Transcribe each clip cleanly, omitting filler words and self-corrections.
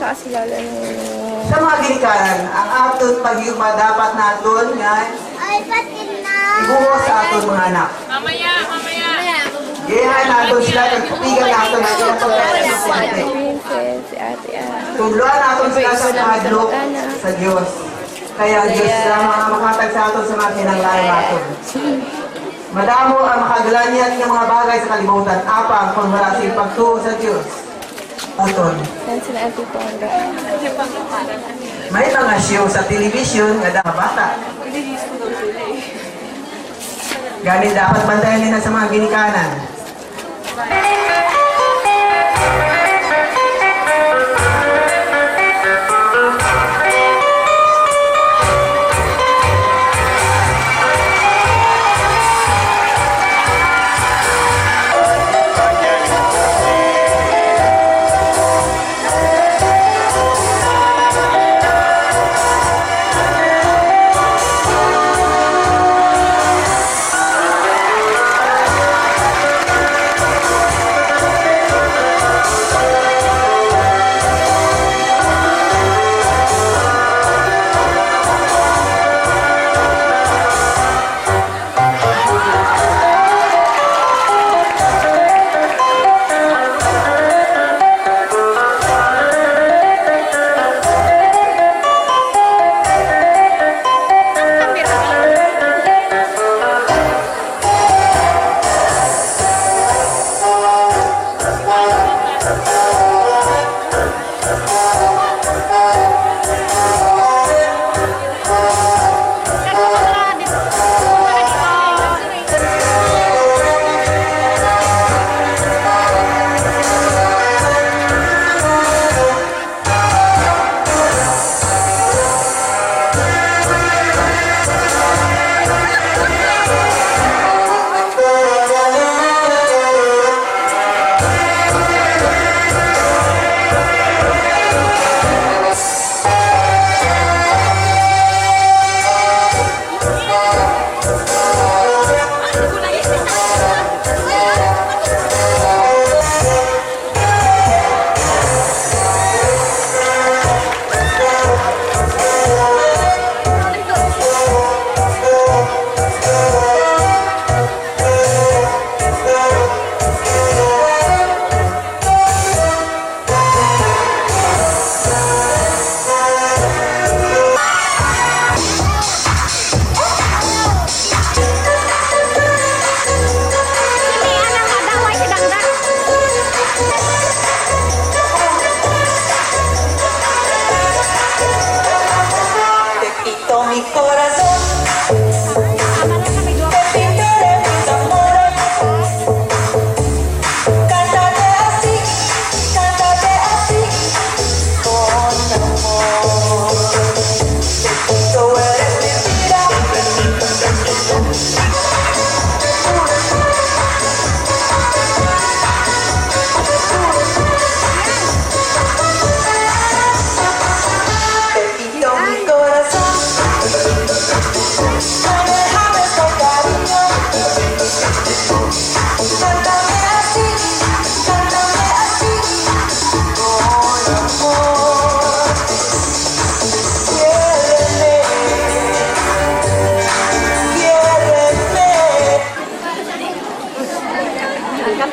sa asilala sa mga ginikanan, ang aton paghigugma dapat naton nga ibuhos sa aton mga anak. Mamaya. Gihan naton sila kag tupigan naton ang ilang pagkakalagay. si Ate Ann. Tuluan naton sila sa mahadlok sa Diyos. Kaya ang Diyos na mga makatag sa aton sa mga kinanglain naton. Madamo ang makagalanyat ng mga bagay sa kalibutan. Apang kung wala siyang pagtuo sa Diyos. Aton. Yan sila Ate Tonda. May mga show sa television nga mga bata. Ganit dapat bantayan nila sa mga ginikanan.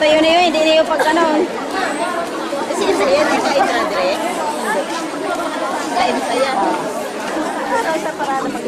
Tayo na yun, hindi na yung pagkanon. Kasi saya na sa itrandre. Kain saya. Sa parada mag